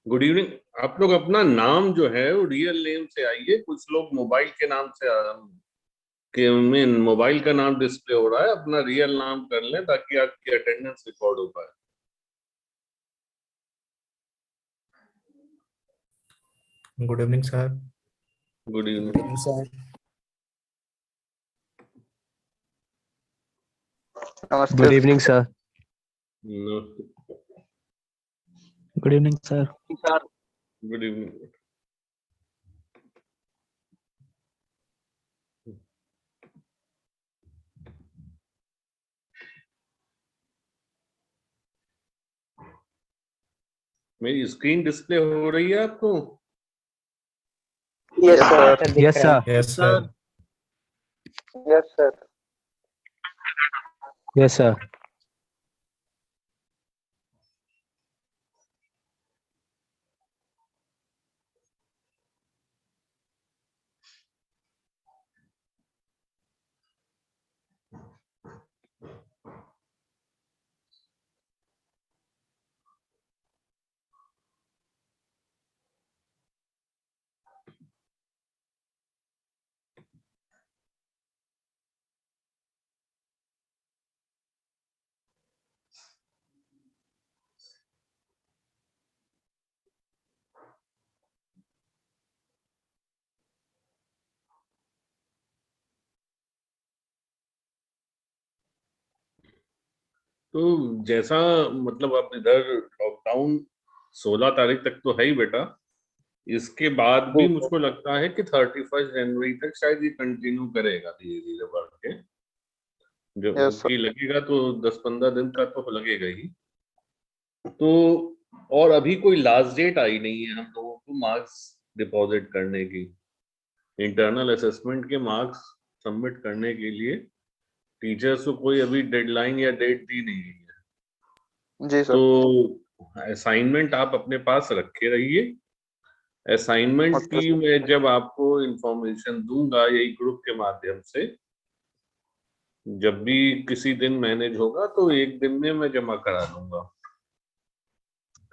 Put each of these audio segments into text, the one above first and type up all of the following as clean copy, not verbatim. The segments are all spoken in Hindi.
Good evening. आप लोग अपना नाम जो है वो रियल नेम से आइए। कुछ लोग मोबाइल के नाम से के में मोबाइल का नाम डिस्प्ले हो रहा है, अपना रियल नाम कर लें ताकि आपकी अटेंडेंस रिकॉर्ड हो पाए। Good evening sir. Good evening sir नमस्ते good evening sir. Good evening sir. Good evening. मेरी स्क्रीन डिस्प्ले हो रही है आपको? Yes sir. Yes sir. Yes sir. Yes sir. Yes sir. तो जैसा मतलब अब इधर लॉकडाउन 16 तारीख तक तो है ही बेटा। इसके बाद भी मुझको लगता है कि 31 जनवरी तक शायद ये कंटिन्यू करेगा धीरे धीरे बढ़ के। Yes, जबकि लगेगा तो 10-15 दिन का तो लगेगा ही। तो और अभी कोई लास्ट डेट आई नहीं है हम लोगों को मार्क्स डिपॉजिट करने की। इंटरनल असेसमेंट के मार्क्स सबमिट करने के लिए टीचर्स को कोई अभी डेडलाइन या डेट दी नहीं है। जी सर। तो असाइनमेंट आप अपने पास रखे रहिए। असाइनमेंट ओके की मैं जब आपको इंफॉर्मेशन दूंगा यही ग्रुप के माध्यम से, जब भी किसी दिन मैनेज होगा तो एक दिन में मैं जमा करा दूंगा।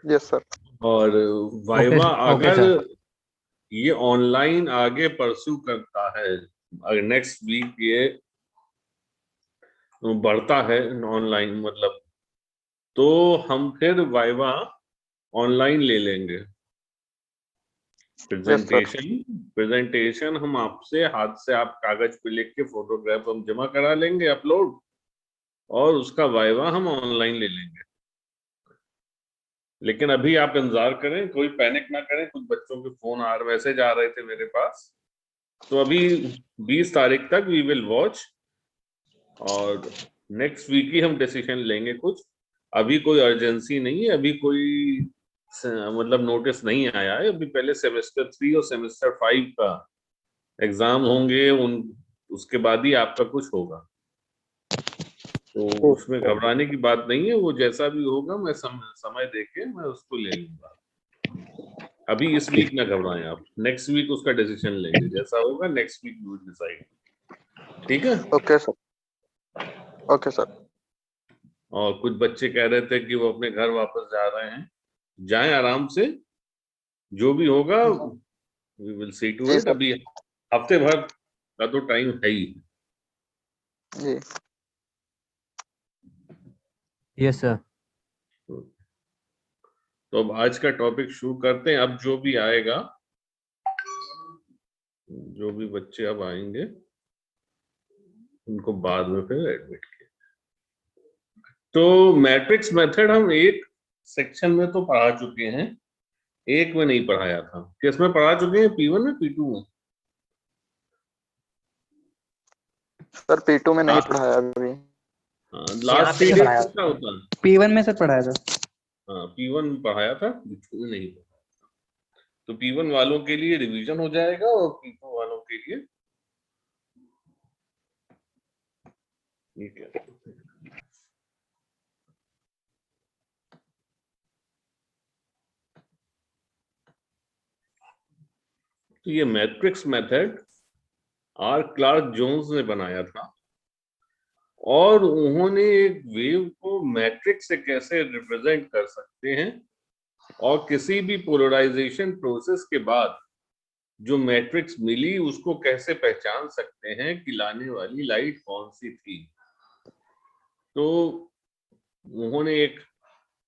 Yes sir. और वाइवा ओके अगर सर। ये ऑनलाइन आगे परस्यू करता है, अगर नेक्स्ट वीक ये बढ़ता है ऑनलाइन मतलब, तो हम फिर वाइवा ऑनलाइन ले लेंगे। Yes sir. प्रेजेंटेशन हम आपसे हाथ से आप कागज पे लिख के फोटोग्राफ हम जमा करा लेंगे अपलोड, और उसका वाइवा हम ऑनलाइन ले लेंगे। लेकिन अभी आप इंतजार करें, कोई पैनिक ना करें। कुछ बच्चों के फोन मैसेज आ रहे थे मेरे पास, तो अभी 20 तारीख तक वी विल वॉच, और नेक्स्ट वीक ही हम डिसीजन लेंगे। कुछ अभी कोई अर्जेंसी नहीं है, अभी कोई मतलब नोटिस नहीं आया है। अभी पहले सेमेस्टर 3 और सेमेस्टर 5 का एग्जाम होंगे, उन उसके बाद ही आपका कुछ होगा। तो उसमें घबराने की बात नहीं है। वो जैसा भी होगा मैं समय देके मैं उसको ले लूंगा। अभी इस वीक ना घबराएं आप, नेक्स्ट वीक उसका डिसीजन लेंगे। जैसा होगा नेक्स्ट वीक वी डिसाइड। ठीक है? Okay sir. Okay sir. और कुछ बच्चे कह रहे थे कि वो अपने घर वापस जा रहे हैं। जाएं आराम से, जो भी होगा वी विल सी टू जी इट। सर। अभी हफ्ते भर का तो टाइम है ही। जी। Yes sir. तो अब आज का टॉपिक शुरू करते हैं। अब जो भी आएगा, जो भी बच्चे अब आएंगे उनको बाद में फिर एडमिट किया। तो मैट्रिक्स मेथड हम एक सेक्शन में तो पढ़ा चुके हैं, एक में नहीं पढ़ाया था। किसमें पढ़ा चुके हैं? P1 में, P2 में? सर P2 में नहीं पढ़ाया अभी। लास्ट 3 डेज कितना होता है? P1 में सर पढ़ाया था। हाँ, P1 में पढ़ाया था, P2 में नहीं पढ़ाया। तो P1 वालों के लिए रिवीजन हो जाएगा और P2 वालों के लिए ठीक है। तो ये मैट्रिक्स मेथड क्लार्क जोन्स ने बनाया था, और उन्होंने एक वेव को मैट्रिक्स से कैसे रिप्रेजेंट कर सकते हैं और किसी भी पोलराइजेशन प्रोसेस के बाद जो मैट्रिक्स मिली उसको कैसे पहचान सकते हैं कि लाने वाली लाइट कौन सी थी। तो उन्होंने एक,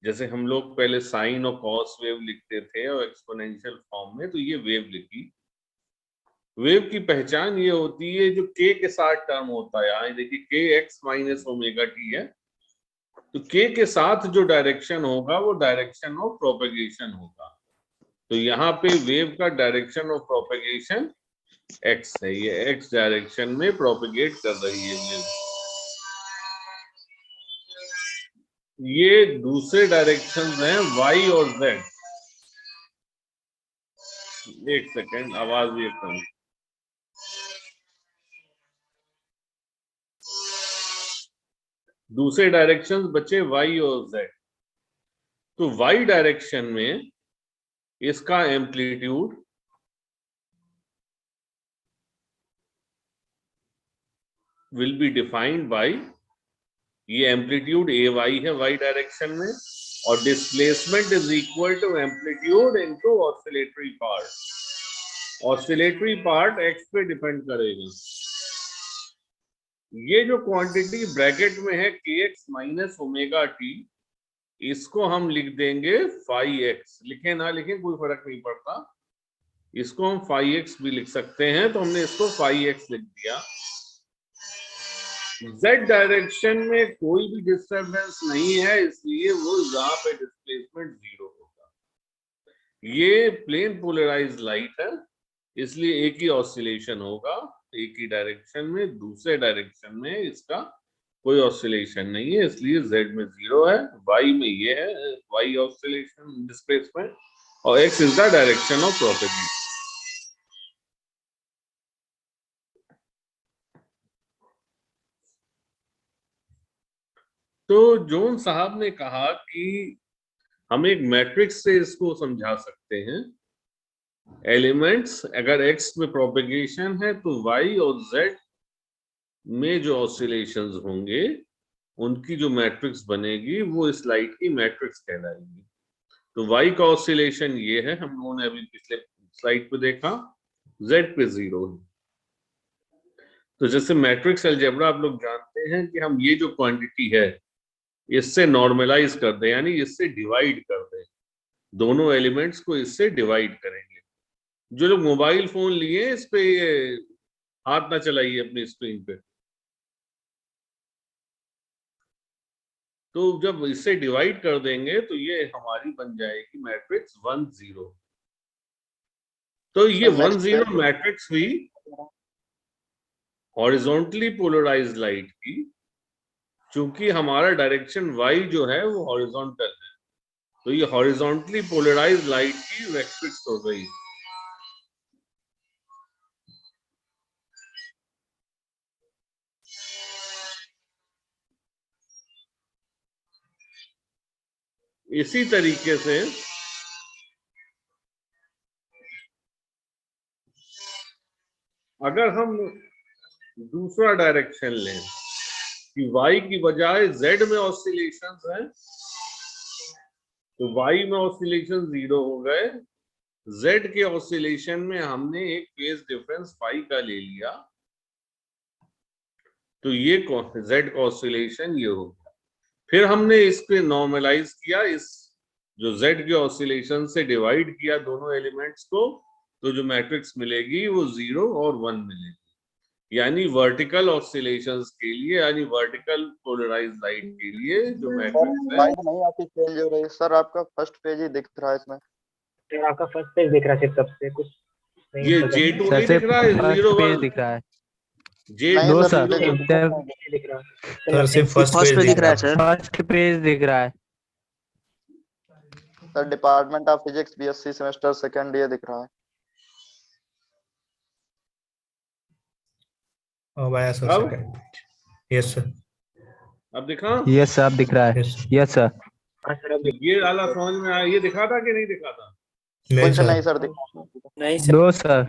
जैसे हम लोग पहले साइन और कॉस वेव लिखते थे और एक्सपोनेंशियल फॉर्म में, तो ये वेव लिखी। वेव की पहचान ये होती है जो k के साथ टर्म होता है, यहाँ देखिए k x minus omega T है, तो k के साथ जो डायरेक्शन होगा वो डायरेक्शन ऑफ प्रोपेगेशन होगा। तो यहाँ पे वेव का डायरेक्शन ऑफ प्रोपेगेशन x है, ये x डायरेक्शन में प्रोपेगेट कर रही है वेव। ये दूसरे डायरेक्शन हैं y और z। एक सेकेंड, आवाज भी कम। दूसरे डायरेक्शंस बचे y और z। तो y डायरेक्शन में इसका amplitude will be defined by, ये एम्पलीट्यूड ay है y डायरेक्शन में, और displacement is equal to amplitude into oscillatory part. Oscillatory part x पे डिपेंड करेगा। ये जो क्वांटिटी ब्रैकेट में है kx माइनस ओमेगा टी, इसको हम लिख देंगे फाई x। लिखे ना लिखे कोई फर्क नहीं पड़ता, इसको हम फाई x भी लिख सकते हैं, तो हमने इसको फाई x लिख दिया। z डायरेक्शन में कोई भी डिस्टरबेंस नहीं है, इसलिए वो यहाँ पे डिस्प्लेसमेंट 0 होगा। ये प्लेन पोलराइज्ड लाइट है, इसलिए एक ही ऑसिलेशन होगा, एक ही डायरेक्शन में। दूसरे डायरेक्शन में इसका कोई ऑसिलेशन नहीं है, इसलिए z में 0 है, y में ये है y ऑसिलेशन डिस्प्लेसमेंट, और x is the direction of propagation. तो जोन साहब ने कहा कि हम एक मैट्रिक्स से इसको समझा सकते हैं। एलिमेंट्स अगर x में प्रोपेगेशन है तो y और z में जो ऑसिलेशंस होंगे उनकी जो मैट्रिक्स बनेगी वो इस लाइट की मैट्रिक्स कहलाएगी। तो y का ऑसिलेशन ये है, हम लोगों ने अभी पिछले स्लाइड पे देखा, z पे 0 है। तो जैसे मैट्रिक्स अलजेब्रा आप लोग जानते हैं कि हम ये जो क्वांटिटी है इससे नॉर्मलाइज कर दें, यानी इससे डिवाइड कर दें, दोनों एलिमेंट्स को इससे डिवाइड करेंगे। जो लोग मोबाइल फोन लिए इस पे ये हाथ ना चलाइए अपनी स्क्रीन पे। तो जब इससे डिवाइड कर देंगे तो ये हमारी बन जाएगी मैट्रिक्स 1 0। तो ये 1 0 मैट्रिक्स हुई हॉरिजॉन्टली पोलराइज्ड लाइट की, चूंकि हमारा डायरेक्शन y जो है वो हॉरिजॉन्टल है, तो ये हॉरिजॉन्टली पोलराइज्ड लाइट की मैट्रिक्स हो गई। इसी तरीके से अगर हम दूसरा डायरेक्शन लें कि y की बजाय z में ऑसिलेशंस हैं, तो y में ऑसिलेशन 0 हो गए, z के ऑसिलेशन में हमने एक फेज डिफरेंस पाई का ले लिया, तो ये z का ऑसिलेशन ये हो गया। फिर हमने इसको नॉर्मलाइज किया, इस जो z के ऑसिलेशन से डिवाइड किया दोनों एलिमेंट्स को, तो जो मैट्रिक्स मिलेगी वो 0 और 1 मिलेगी। यानी वर्टिकल ऑसिलेशंस के लिए, यानी वर्टिकल पोलराइज्ड लाइट के लिए जो मैट्रिक्स है, लाइट नहीं आती चेंज हो रही है सर, आपका फर्स्ट पेज ही दिख रहा है इसमें। सर आपका फर्स्ट पेज दिख रहा है सिर्फ, सबसे कुछ नहीं। ये J2 नहीं दिख रहा है, 0 1 दिख रहा है। J2 सर दिख रहा है सर सिर्फ फर्स्ट पेज दिख रहा है सर। फर्स्ट पेज दिख रहा है sir. Department of physics BSc semester second ये दिख रहा है। अब आया सर अब? सेकंड। Yes sir. अब दिखा? यस सर, अब दिख रहा है। Yes sir. हाँ सर, अब ये वाला समझ में आया? ये दिखा था कि नहीं दिखा था? नहीं कुछ सर। नहीं सर दिखा। नहीं नो सर,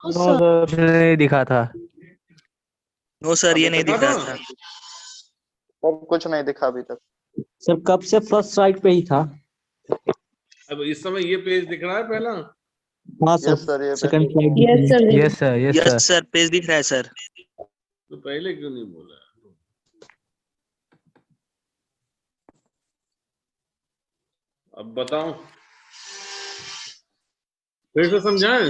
कुछ नहीं दिखा था। नो सर, ये नहीं दिख रहा था। सर कुछ नहीं दिखा अभी तक। सर कब से फर्स्ट साइड पे ही था। अब इस समय ये पेज दिख रहा है पहला? हाँ यस सर, ये second slide yes sir yes sir yes yes sir sir page दिख रहा है सर। तो पहले क्यों नहीं बोला? अब बताओ, फिर से समझाएं?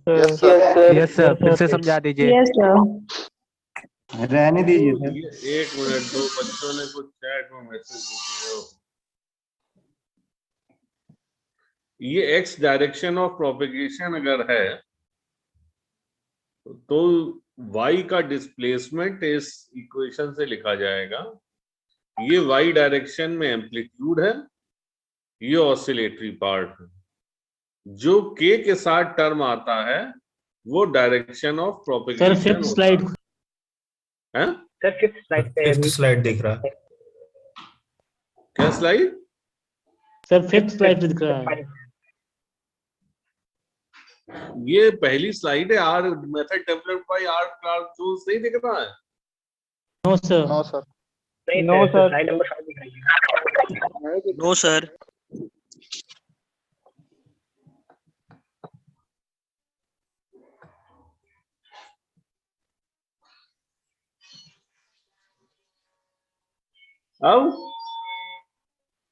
Yes sir. यस सर फिर से समझा दीजिए। यस सर रहने दीजिए सर। ये 1 मिनट, 2 बच्चों ने कुछ चैट में मैसेज दिए। ये एक्स डायरेक्शन ऑफ प्रोपेगेशन अगर है तो y का डिस्प्लेसमेंट इस इक्वेशन से लिखा जाएगा। ये y डायरेक्शन में एम्पलीट्यूड है, ये ऑसिलेटरी पार्ट है। जो k के साथ टर्म आता है वो direction of propagation sir fifth slide है। सर फिफ्थ स्लाइड पे फिफ्थ स्लाइड दिख रहा है क्या स्लाइड? सर फिफ्थ स्लाइड पे दिख रहा है ये पहली स्लाइड है। R method developed by R Clark Jones नहीं दिख रहा है? No sir no sir. नहीं No, sir, sir. Slide number 5 दिख रही है। No sir. अब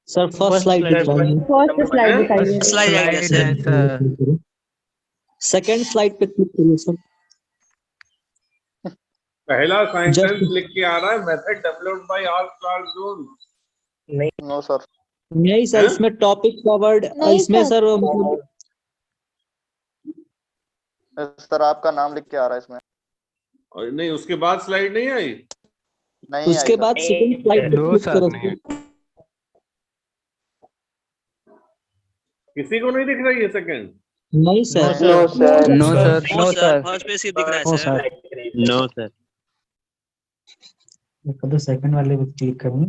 सर फर्स्ट स्लाइड दिख रहा है। फर्स्ट स्लाइड दिखाइए स्लाइड आ गया स्लाइड सर। है सर। सेकंड स्लाइड पे क्लिक करिए सर। पहला सेंटेंस Just- लिख के आ रहा है method developed by R Clark Jones. No sir. नहीं सर, हैं? इसमें टॉपिक कवर्ड, नहीं इसमें सर। सर मतलब सर आपका नाम लिख के आ रहा है इसमें। और नहीं, उसके बाद स्लाइड नहीं आई? नहीं आई उसके सर। बाद सेकंड स्लाइड पे नो क्लिक सर करो नहीं। किसी को नहीं दिख रही है सेकंड? नहीं sir. No sir. No sir no sir first page सिर्फ दिख रहा है no sir. Sir. No sir. तो सेकंड वाले पे क्लिक करूँ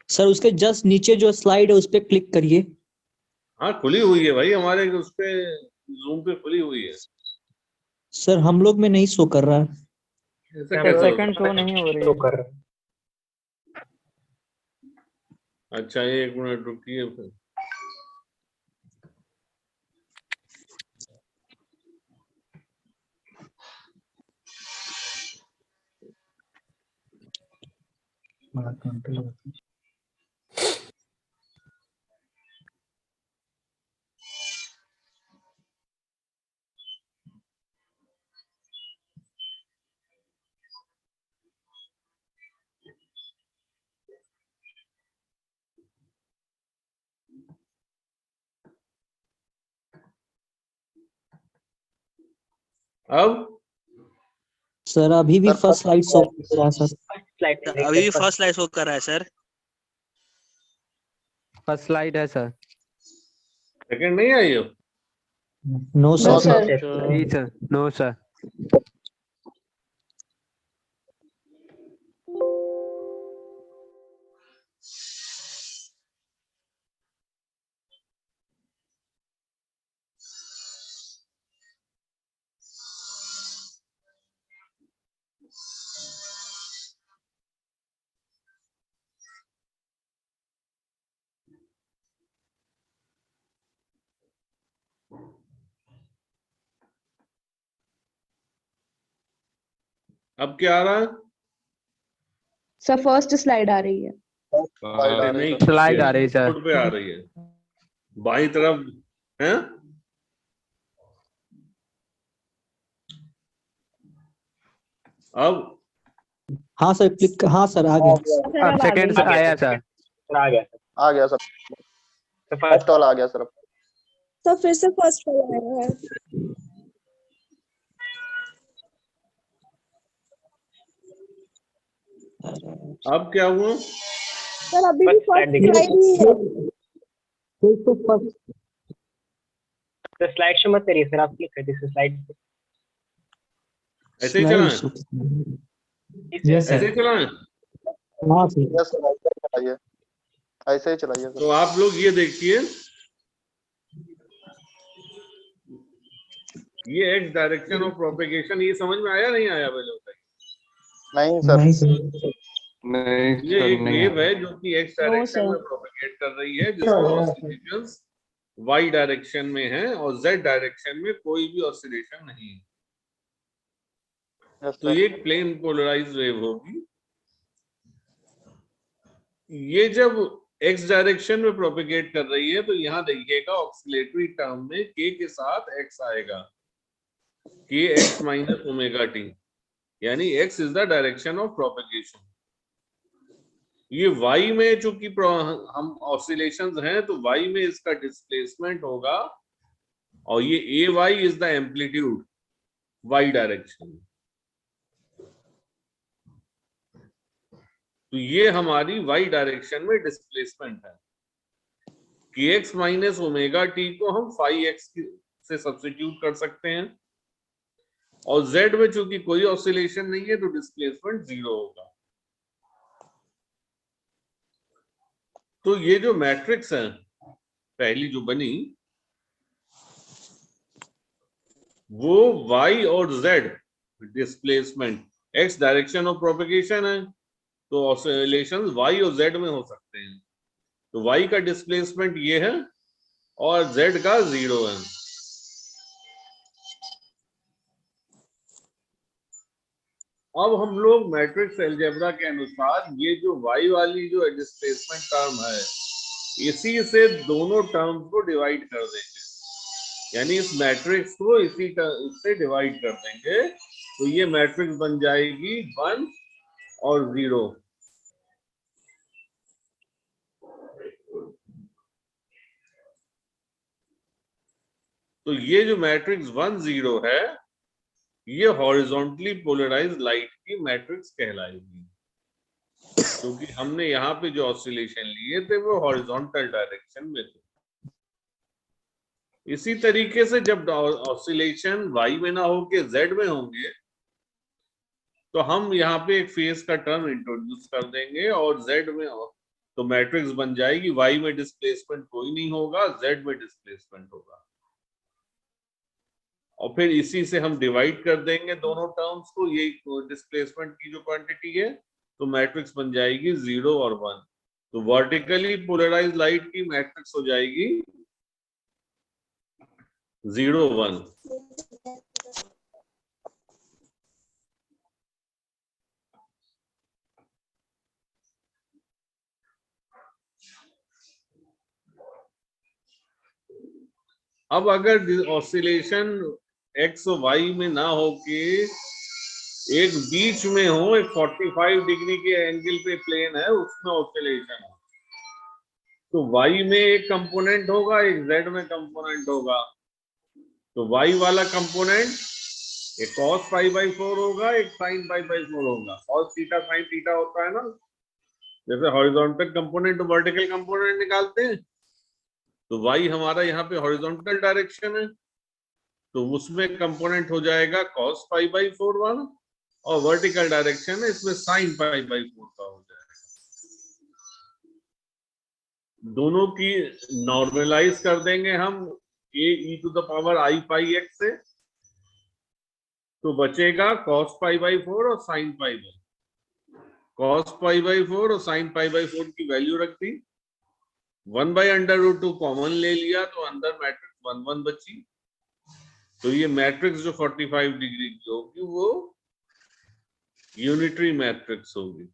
सर उसके जस्ट नीचे जो स्लाइड है उस पे क्लिक करिए। हाँ खुली हुई है भाई, हमारे उस पे जूम पे खुली हुई है। सर हम लोग में नहीं शो कर रहा है। ऐसा कैसे हो सेकंड सकता शो नहीं हो रही तो है। कर है? अच्छा 1 मिनट रुकिए फिर। अब सर अभी भी सर, फर्स्ट स्लाइड शो कर रहा है सर। स्लाइड पे अभी भी फर्स्ट स्लाइड शो कर रहा है सर। फर्स्ट स्लाइड है सर। सेकंड नहीं आई अब? No no sir. सर। जी सर। No sir. अब क्या आ रहा है? सर फर्स्ट स्लाइड आ रही है नहीं, स्लाइड आ रही है सर। फुट पे आ रही है बाईं तरफ है। अब हाँ सर क्लिक, हाँ सर आ गया। अब सेकंड आया सर। आ गया सर। आ गया सर। तो फर्स्ट वाला आ गया सर। तो फिर से फर्स्ट वाला आया है अब क्या हुआ? सर अभी भी First slide फर्स्ट दिख रही स्लाइड ही है फिर से फर्स्ट। तो स्लाइड शो मत करिए सर, आप क्लिक कर दीजिए स्लाइड पे। ऐसे ही चलाएं? यस ऐसे ही चलाएं? हाँ सर। यस सर, ऐसे ही चलाइए, ऐसे ही चलाइए सर। तो आप लोग ये देखिए, ये एक्स डायरेक्शन ऑफ प्रोपेगेशन, ये समझ में आया नहीं आया पहले बताइए? नहीं सर। नहीं ये सर, एक नहीं वेव आ है जो कि एक्स No, डायरेक्शन sir. में प्रोपेगेट कर रही है, जिसमें ऑसिलेशंस वाई डायरेक्शन में है और जेड डायरेक्शन में कोई भी ऑसिलेशन नहीं है। रहा तो ये एक प्लेन पोलराइज वेव होगी। ये जब एक्स डायरेक्शन में प्रोपेगेट कर रही है तो यहाँ देखिएगा ऑक्सीलेटरी टर्म में के के साथ एक्स आएगा, के एक्स माइनस ओमेगा टी, यानी x is the direction of propagation. ये y में चूंकि हम ऑसिलेशंस हैं तो y में इसका डिस्प्लेसमेंट होगा और ये A Y is the amplitude y direction. तो ये हमारी y डायरेक्शन में डिस्प्लेसमेंट है। के एक्स माइनस ओमेगा टी को हम फाई एक्स से सब्स्टिट्यूट कर सकते हैं और z में चूंकि कोई ऑसिलेशन नहीं है तो डिस्प्लेसमेंट 0 होगा। तो ये जो मैट्रिक्स है पहली जो बनी वो y और z displacement, x direction of propagation है तो ऑसिलेशंस y और z में हो सकते हैं। तो y का डिस्प्लेसमेंट ये है और z का 0 है। अब हम लोग मैट्रिक्स अलजेब्रा के अनुसार ये जो y वाली जो डिस्प्लेसमेंट टर्म है इसी से दोनों टर्म्स को डिवाइड कर देंगे, यानी इस मैट्रिक्स को इससे डिवाइड कर देंगे तो ये मैट्रिक्स बन जाएगी 1 और 0। तो ये जो मैट्रिक्स 1 0 है ये हॉरिजॉन्टली पोलराइज्ड लाइट की मैट्रिक्स कहलाएगी, क्योंकि हमने यहाँ पे जो ऑसिलेशन लिए थे वो हॉरिजॉन्टल डायरेक्शन में थे। इसी तरीके से जब ऑसिलेशन y में ना होके z में होंगे तो हम यहाँ पे एक फेज का टर्म इंट्रोड्यूस कर देंगे और z में तो मैट्रिक्स बन जाएगी y में डिस्प्लेसमेंट कोई नहीं होगा, z में डिस्प्लेसमेंट होगा और फिर इसी से हम डिवाइड कर देंगे दोनों टर्म्स को, ये डिस्प्लेसमेंट की जो क्वांटिटी है, तो मैट्रिक्स बन जाएगी 0 और 1। तो वर्टिकली पोलराइज्ड लाइट की मैट्रिक्स हो जाएगी 0 1। अब अगर ऑसिलेशन एक्स और वाई में ना हो के एक बीच में हो, एक 45 डिग्री के एंगल पे प्लेन है उसमें ऑसिलेशन हो, तो y में एक कंपोनेंट होगा, एक z में कंपोनेंट होगा। तो y वाला कंपोनेंट एक cos पाई बाई 4 होगा, एक sin पाई बाई 4 होगा। cos थीटा sin थीटा होता है ना, जैसे हॉरिजॉन्टल कंपोनेंट और वर्टिकल कंपोनेंट निकालते हैं, तो y हमारा यहाँ पे हॉरिजॉन्टल डायरेक्शन है तो उसमें कंपोनेंट हो जाएगा cos पाई बाई 4 वाला और वर्टिकल डायरेक्शन है इसमें sin पाई बाई 4 का हो जाएगा। दोनों की नॉर्मलाइज कर देंगे हम a e to the power i pi x से, तो बचेगा cos पाई बाई 4 और sin pi by. cos pi by 4 और sin पाई बाई 4 की वैल्यू रख दी, 1 बाई अंडर रूट 2 कॉमन ले लिया तो अंदर मैट्रिक्स 1 1 बची। तो ये मैट्रिक्स जो 45 डिग्री की होगी वो यूनिटरी मैट्रिक्स होगी।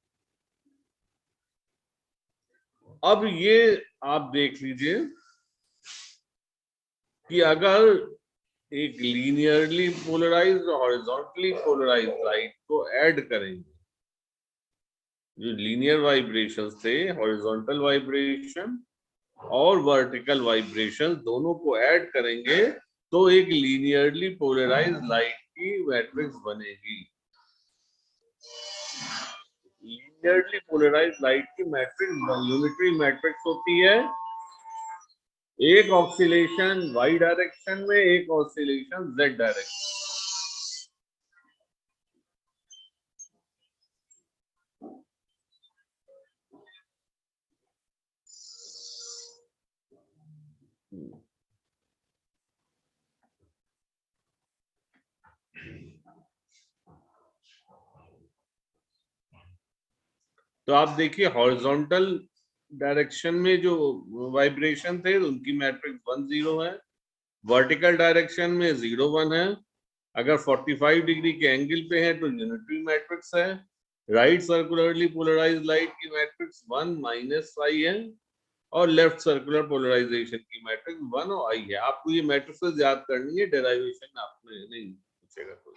अब ये आप देख लीजिए कि अगर एक लीनियरली पोलराइज्ड और हॉरिजॉन्टली पोलराइज्ड लाइट को ऐड करेंगे, जो लीनियर वाइब्रेशंस थे, हॉरिजॉन्टल वाइब्रेशन और वर्टिकल वाइब्रेशन दोनों को ऐड करेंगे तो एक लीनियरली पोलराइज्ड लाइट की मैट्रिक्स बनेगी। लीनियरली पोलराइज्ड लाइट की मैट्रिक्स यूनिटरी मैट्रिक्स होती है, एक ऑक्सीलेशन y डायरेक्शन में, एक ऑक्सीलेशन z डायरेक्शन। तो आप देखिए हॉरिजॉन्टल डायरेक्शन में जो वाइब्रेशन थे उनकी मैट्रिक्स 1 0 है, वर्टिकल डायरेक्शन में 0 1 है, अगर 45 डिग्री के एंगल पे है तो यूनिटरी मैट्रिक्स है, राइट सर्कुलरली पोलराइज्ड लाइट की मैट्रिक्स 1 -i है और लेफ्ट सर्कुलर पोलराइजेशन की मैट्रिक्स 1 और i है। आपको ये मैट्रिक्स याद करनी है, डेरिवेशन आपने नहीं पूछेगा कोई।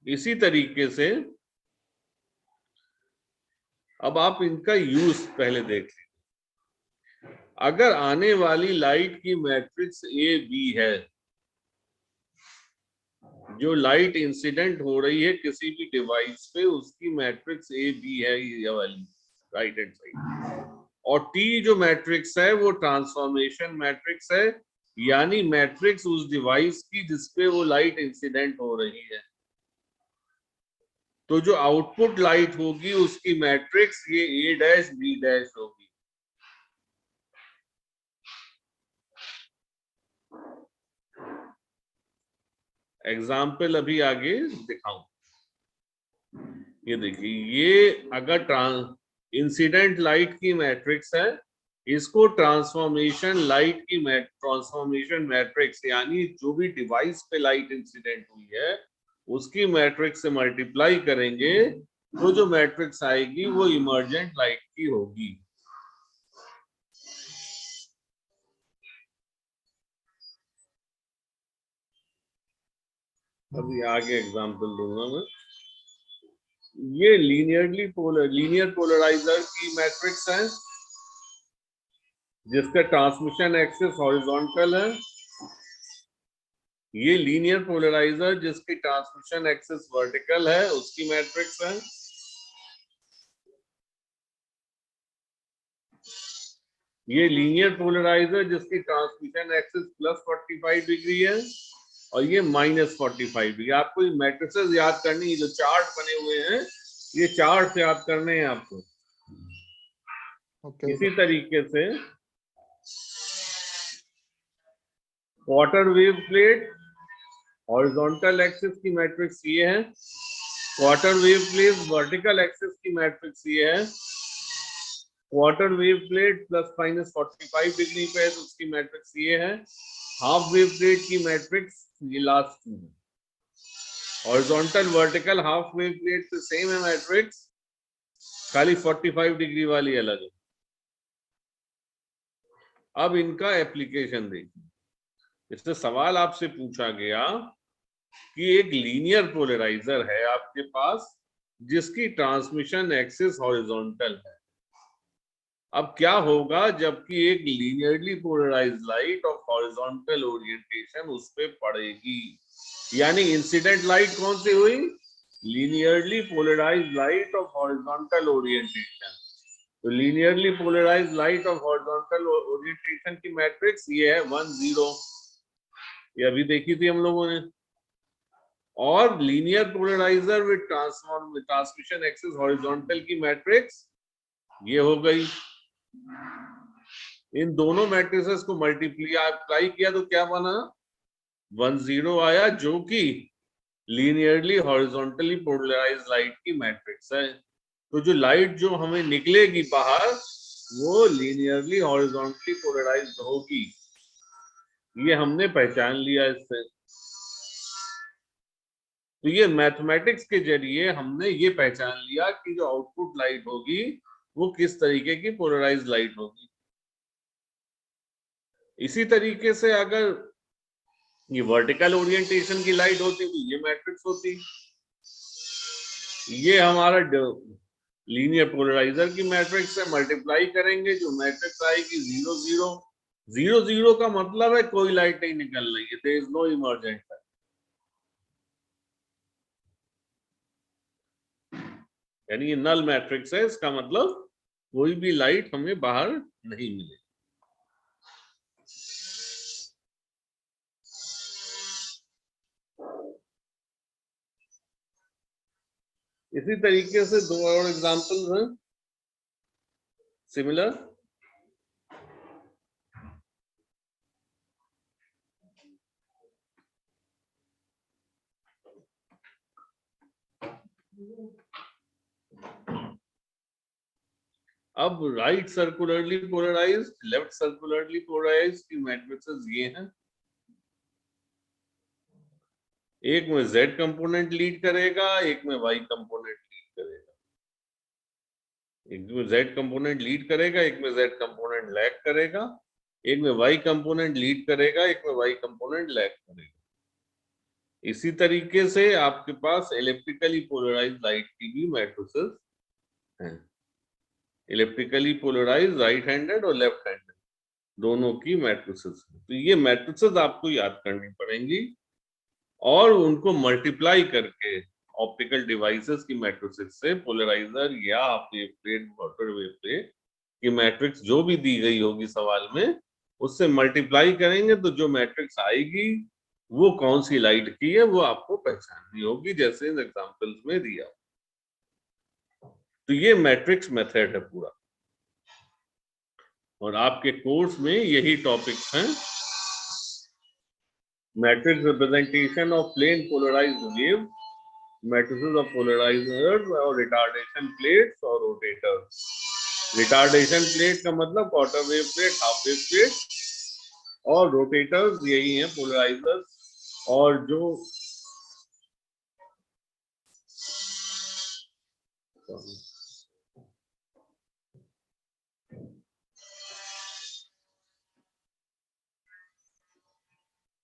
इसी तरीके से अब आप इनका यूज पहले देख लीजिए। अगर आने वाली लाइट की मैट्रिक्स ए बी है, जो लाइट इंसिडेंट हो रही है किसी भी डिवाइस पे उसकी मैट्रिक्स ए बी है ये वाली राइट हैंड साइड, और टी जो मैट्रिक्स है वो ट्रांसफॉर्मेशन मैट्रिक्स है, यानी मैट्रिक्स उस डिवाइस की जिसपे वो लाइट इंसिडेंट हो रही है। तो जो आउटपुट लाइट होगी उसकी मैट्रिक्स ये ए डैश बी डैश होगी। एग्जाम्पल अभी आगे दिखाऊं। ये देखिए, ये अगर इंसिडेंट लाइट की मैट्रिक्स है, इसको ट्रांसफॉर्मेशन लाइट की ट्रांसफॉर्मेशन मैट्रिक्स यानी जो भी डिवाइस पे लाइट इंसिडेंट हुई है उसकी मैट्रिक्स से मल्टीप्लाई करेंगे तो जो मैट्रिक्स आएगी वो इमर्जेंट लाइट की होगी। अभी आगे एग्जांपल दूंगा मैं। ये लीनियर पोलराइजर की मैट्रिक्स है जिसका ट्रांसमिशन एक्सिस हॉरिजॉन्टल है। ये लीनियर पोलराइजर जिसकी ट्रांसमिशन एक्सिस वर्टिकल है उसकी मैट्रिक्स है। ये लीनियर पोलराइजर जिसकी ट्रांसमिशन एक्सिस +45 डिग्री है और ये -45 डिग्री। आपको ये मैट्रिसेस याद करनी है, जो चार्ट बने हुए हैं ये चार्ट याद करने हैं आपको। इसी तरीके से quarter wave plate horizontal axis की मैट्रिक्स ये है, quarter wave plate vertical axis की मैट्रिक्स ये है, क्वार्टर वेव प्लेट ±45 डिग्री पे है तो उसकी मैट्रिक्स ये है, हाफ वेव प्लेट की मैट्रिक्स ये लास्ट में है। Horizontal vertical half wave plate से सेम है मैट्रिक्स, खाली 45 डिग्री वाली अलग है। अब इनका एप्लीकेशन देखिए। इससे सवाल आपसे पूछा गया कि एक लीनियर पोलराइजर है आपके पास जिसकी ट्रांसमिशन एक्सिस हॉरिजॉन्टल है। अब क्या होगा जबकि एक linearly polarised light of horizontal orientation उस पे पड़ेगी, यानी इंसिडेंट लाइट कौन सी हुई? Linearly polarised light of horizontal orientation. तो linearly polarised light of horizontal orientation की मैट्रिक्स ये है 1 0, ये अभी देखी थी हम लोगों ने। और linear polarizer with transmission axis horizontal की मैट्रिक्स ये हो गई। इन दोनों मैट्रिसेस को मल्टीप्लाई किया तो क्या बना? 1 0 आया, जो कि लीनियरली हॉरिजॉन्टली पोलराइज्ड लाइट की मैट्रिक्स है। तो जो लाइट जो हमें निकलेगी बाहर वो लीनियरली हॉरिजॉन्टली पोलराइज्ड होगी, ये हमने पहचान लिया इससे। तो ये मैथमेटिक्स के जरिए हमने ये पहचान लिया कि जो आउटपुट लाइट होगी वो किस तरीके की पोलराइज्ड लाइट होगी। इसी तरीके से अगर ये वर्टिकल ओरिएंटेशन की लाइट होती तो ये मैट्रिक्स होती। ये हमारा लीनियर पोलराइजर की मैट्रिक्स है, मल्टीप्लाई करेंगे जो मैट्रिक्स आएगी 0 0 0 0 का मतलब है कोई लाइट नहीं निकल रही है, there is no emergent light. यानी ये नल मैट्रिक्स है, इसका मतलब कोई भी लाइट हमें बाहर नहीं मिलेगी। इसी तरीके से दो और एग्जांपल्स हैं सिमिलर। अब right circularly polarized, left circularly polarized की मैट्रिसेस ये हैं। एक में Z कंपोनेंट लीड करेगा, एक में Y कंपोनेंट लीड करेगा। एक में Z कंपोनेंट लीड करेगा, एक में Z कंपोनेंट लैग करेगा। एक में Y कंपोनेंट लीड करेगा, एक में Y कंपोनेंट लैग करेगा। इसी तरीके से आपके पास इलेक्ट्रिकली पोलराइज्ड लाइट की भी मैट्रिसेस हैं। इलेक्ट्रिकली पोलराइज्ड राइट हैंडेड और लेफ्ट हैंडेड दोनों की मैट्रिसेस हैं। तो ये मैट्रिसेस आपको याद करनी पड़ेंगी और उनको मल्टीप्लाई करके ऑप्टिकल डिवाइसेस की मैट्रिसेस से पोलराइजर या wave plate, water wave plate की मैट्रिक्स जो भी दी गई होगी सवाल में, उससे मल्टीप्लाई करेंगे तो जो मैट्रिक्स आएगी वो कौन सी लाइट की है वो आपको पहचाननी होगी, जैसे इन एग्जांपल्स में दिया। तो ये मैट्रिक्स मेथड है पूरा, और आपके कोर्स में यही टॉपिक्स हैं। Matrix representation of plane polarised wave, matrices of polarisers और रिटार्डेशन प्लेट्स और रोटेटर्स। रिटार्डेशन प्लेट का मतलब quarter wave plate, half wave plate, और रोटेटर्स यही हैं पोलराइजर्स। और जो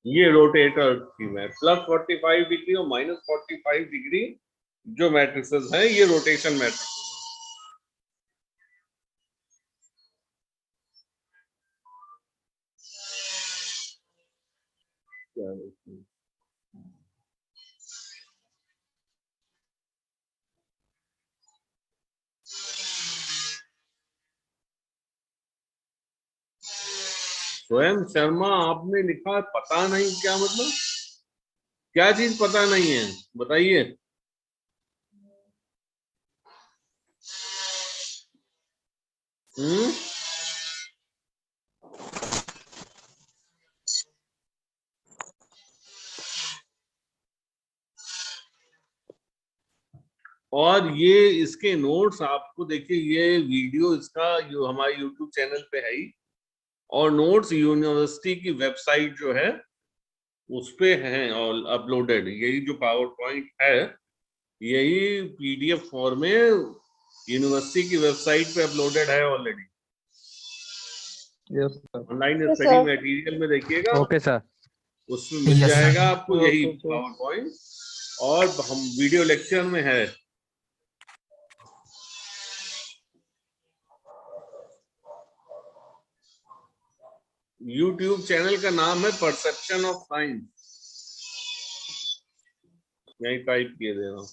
ये रोटेटर की मैं +45 डिग्री और -45 डिग्री जो मैट्रिसेस हैं ये रोटेशन मैट्रिसेस हैं। स्वयं शर्मा आपने लिखा पता नहीं, क्या मतलब, क्या चीज पता नहीं है बताइए। और ये इसके नोट्स आपको देखिए, ये वीडियो इसका जो हमारे YouTube चैनल पे है ही, और नोट्स यूनिवर्सिटी की वेबसाइट जो है उस पे हैं और अपलोडेड। यही जो पावर पॉइंट है यही PDF फॉर्म में यूनिवर्सिटी की वेबसाइट पे अपलोडेड है ऑलरेडी। ऑनलाइन स्टडी मटेरियल में देखिएगा, ओके सर, उसमें मिल जाएगा आपको यही पावर पॉइंट, और हम वीडियो लेक्चर में है। YouTube चैनल का नाम है परसेप्शन ऑफ साइंस, यही टाइप किए दे रहा हूँ।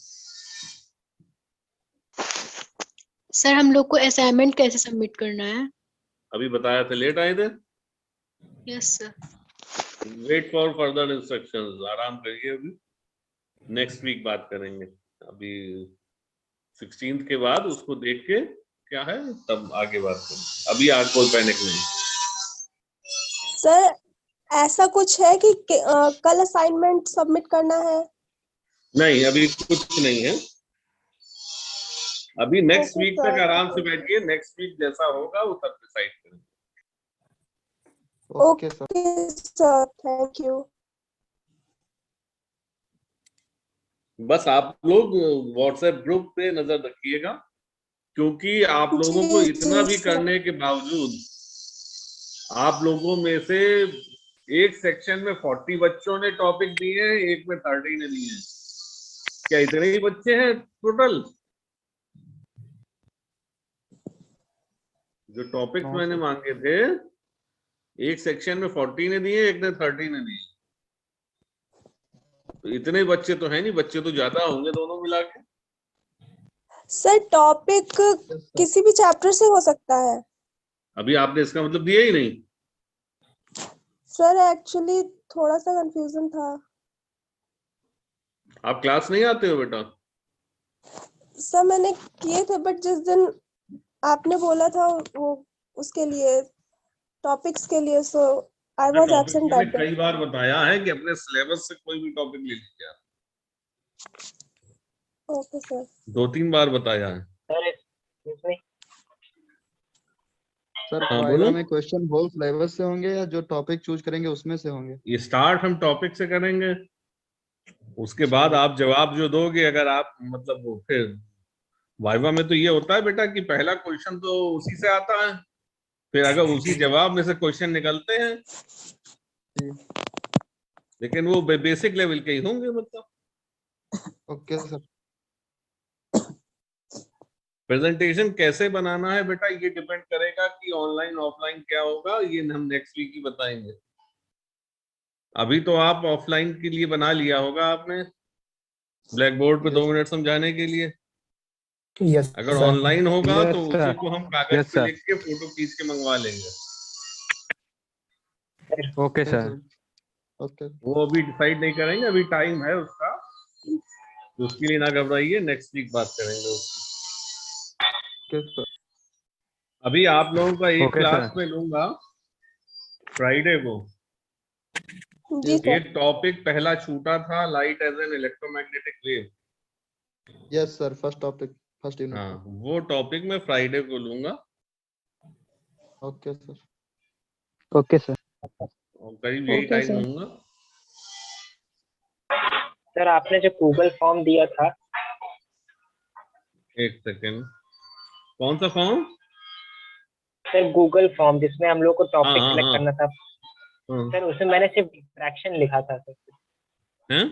सर हम लोग को असाइनमेंट कैसे सबमिट करना है? अभी बताया था, लेट आए थे। Yes sir. Wait for further instructions, आराम करिए, अभी नेक्स्ट वीक बात करेंगे। अभी 16th के बाद उसको देख के क्या है तब आगे बात करेंगे। अभी आज कोई पैनिक नहीं। सर ऐसा कुछ है कि कल असाइनमेंट सबमिट करना है? नहीं, अभी कुछ नहीं है। अभी नेक्स्ट वीक तक आराम से बैठिए, नेक्स्ट वीक जैसा होगा वो तब डिसाइड करेंगे। Okay sir, thank you. बस आप लोग व्हाट्सएप ग्रुप पे नजर रखिएगा, क्योंकि आप लोगों को इतना भी करने के बावजूद आप लोगों में से एक सेक्शन में 40 बच्चों ने टॉपिक दिए हैं, एक में 30 ने दिए हैं। क्या इतने ही बच्चे हैं टोटल? जो टॉपिक मैंने मांगे थे, एक सेक्शन में 40 ने दिए, एक ने 30 ने दिए। तो इतने बच्चे तो है नहीं, बच्चे तो ज्यादा होंगे दोनों मिला के। सर टॉपिक किसी भी चैप्टर से हो सकता है? अभी आपने इसका मतलब दिया ही नहीं। सर एक्चुअली थोड़ा सा कंफ्यूजन था। आप क्लास नहीं आते हो बेटा? सर मैंने किए थे, बट जिस दिन आपने बोला था वो उसके लिए टॉपिक्स के लिए, so I was absent that day. कई बार बताया है कि अपने सिलेबस से कोई भी टॉपिक ले लीजिए आप। Okay sir. 2-3 बार बताया है। सर इसमें सर हाँ, वाइवा बोलो। में क्वेश्चन होल फ्लेवर से होंगे या जो टॉपिक चूज करेंगे उसमें से होंगे? ये स्टार्ट हम टॉपिक से करेंगे, उसके बाद आप जवाब जो दोगे, अगर आप मतलब वो फिर वाइवा में तो ये होता है बेटा कि पहला क्वेश्चन तो उसी से आता है, फिर अगर उसी जवाब में से क्वेश्चन निकलते हैं, लेकिन वो बेसिक लेवल के ही होंगे। मतलब ओके सर। प्रेजेंटेशन कैसे बनाना है बेटा, ये डिपेंड करेगा कि ऑनलाइन ऑफलाइन क्या होगा, ये हम नेक्स्ट वीक ही बताएंगे। अभी तो आप ऑफलाइन के लिए बना लिया होगा आपने, ब्लैक बोर्ड पे 2 मिनट समझाने के लिए। यस अगर सर। ऑनलाइन होगा Yes, तो sir. उसी को हम कागज Yes, पे sir. लिख के फोटो खींच के मंगवा लेंगे। Okay sir. ओके वो अभी डिसाइड नहीं करेंगे, अभी टाइम है उसका, तो उसके लिए ना घबराइए, नेक्स्ट वीक बात करेंगे उसकी। Okay sir. अभी आप लोगों का एक Okay, क्लास sir. में लूंगा फ्राइडे को। जी सर। एक टॉपिक पहला छूटा था, light as an electromagnetic wave. Yes sir, first topic first unit. हाँ, वो टॉपिक मैं फ्राइडे को लूंगा। Okay sir. Okay sir. और करीब यही Okay, टाइम sir. लूंगा। सर आपने जो गूगल फॉर्म दिया था, एक सेकेंड, कौन सा फॉर्म? सर गूगल फॉर्म जिसमें हम लोग को टॉपिक हाँ, सिलेक्ट हाँ, करना था, हाँ। सर उसमें मैंने सिर्फ डिफ्रैक्शन लिखा था सर। हैं?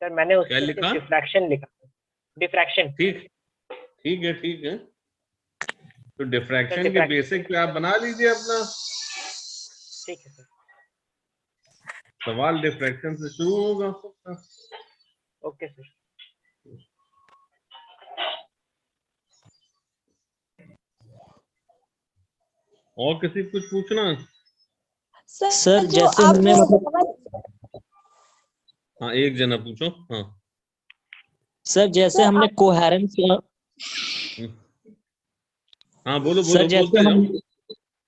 सर मैंने क्या उसमें लिखा? सिर्फ डिफ्रैक्शन लिखा था। डिफ्रैक्शन। ठीक ठीक है, ठीक है। तो डिफ्रैक्शन के diffraction- बेसिक पे आप बना लीजिए अपना ठीक है सर। सवाल। डिफ्रैक्शन से शुरू होगा। Okay sir. और किसी को कुछ पूछना? सर, जो जैसे आप हमने हाँ, एक जना पूछो। हाँ, सर जैसे सर, हमने कोहेरेंस हाँ, बोलो सर बोलो, जैसे बोलते जाओ। हम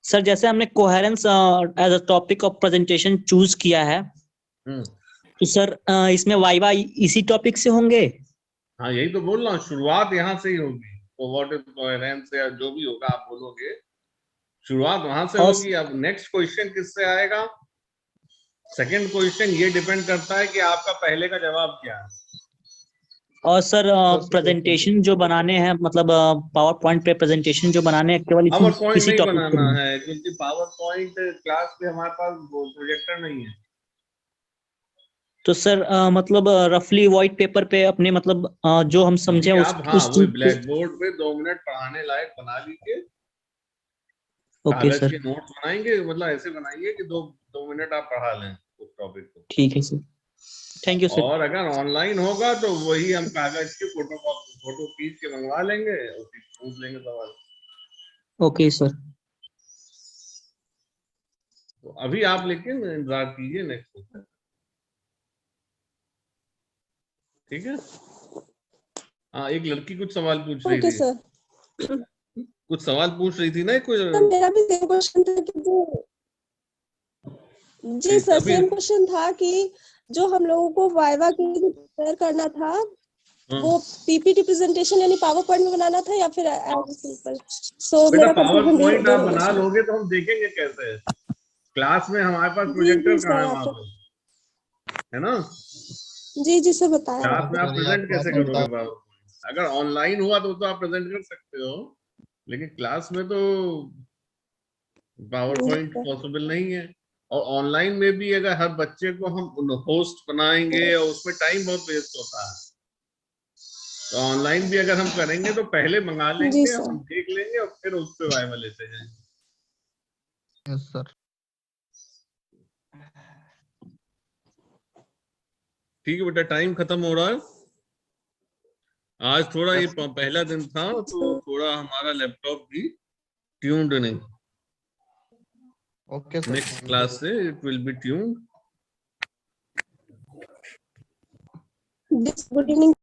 सर जैसे हमने coherence as a topic of presentation choose किया है, हम्म, तो सर इसमें वाइवा इसी टॉपिक से होंगे? हाँ, यही तो बोल रहा हूँ, शुरुआत यहाँ से ही होगी। तो व्हाट इज कोहेरेंस या जो भी होगा आप बोलोगे, शुरुआत वहां से और होगी। अब नेक्स्ट क्वेश्चन किससे आएगा? सेकंड क्वेश्चन ये डिपेंड करता है कि आपका पहले का जवाब क्या है। और सर प्रेजेंटेशन जो बनाने हैं, मतलब पावर पॉइंट पे प्रेजेंटेशन जो बनाने हैं, केवल पावर पॉइंट इसी नहीं टॉपिक पे बनाना होंगे? है, क्योंकि पावर पॉइंट क्लास पे हमारे पास प्रोजेक्टर नहीं है। तो सर मतलब रफली व्हाइट पेपर पे अपने मतलब जो हम समझे अभी उस आप, हाँ, उस वही चीज ब्लैक बोर्ड पे 2 मिनट पढ़ाने लायक बना लीजिए। ओके कागज सर, के नोट्स बनाएंगे, मतलब ऐसे बनाइए कि 2 मिनट आप पढ़ा लें उस टॉपिक को। ठीक है सर। Thank you sir. और अगर ऑनलाइन होगा तो वही हम कागज के फोटो खींच के मंगवा लेंगे और फिर पूछ लेंगे सवाल। Okay sir. तो अभी आप लेकिन इंतजार कीजिए नेक्स्ट। ठीक है। हाँ, एक लड़की कुछ सवाल पूछ रही ओके थी। सर। कुछ सवाल पूछ रही थी ना कोई। सर मेरा भी सेम क्वेश्चन था कि जी सर, अभी सेम क्वेश्चन था कि जो हम लोगों को वाइवा के लिए प्रिपेयर करना था, वो पीपीटी प्रेजेंटेशन यानी पावर पॉइंट में बनाना था या फिर एज सिंपल। सो बेटा मेरा पावर कंफ्यूजन पॉइंट आप दोनों बना में। लोगे तो हम देखेंगे कैसे। क्लास में हमारे पास जी प्रोजेक्टर जी कहाँ सर, है वहां आपने पे, है ना? जी जी सर बताया क्लास में आप आपने। प्रेजेंट कैसे करोगे पावर पॉइंट? अगर ऑनलाइन हुआ तो आप प्रेजेंट कर सकते हो, लेकिन क्लास में तो पावर जी पॉइंट सर। पॉसिबल नहीं है। और ऑनलाइन में भी अगर हर बच्चे को हम होस्ट बनाएंगे और उसमें टाइम बहुत वेस्ट होता है। तो ऑनलाइन भी अगर हम करेंगे तो पहले मंगा जी लेंगे, सर। हम देख लेंगे और फिर उस पे वाइवा लेते जाएंगे। Yes sir. ठीक है बेटा, टाइम खत्म हो रहा है। आज थोड़ा ये Yes, sir. पहला दिन था तो थोड़ा हमारा लैपटॉप भी ट्यून्ड नहीं। Okay sir, next thank you. Class से it will be tuned. Good evening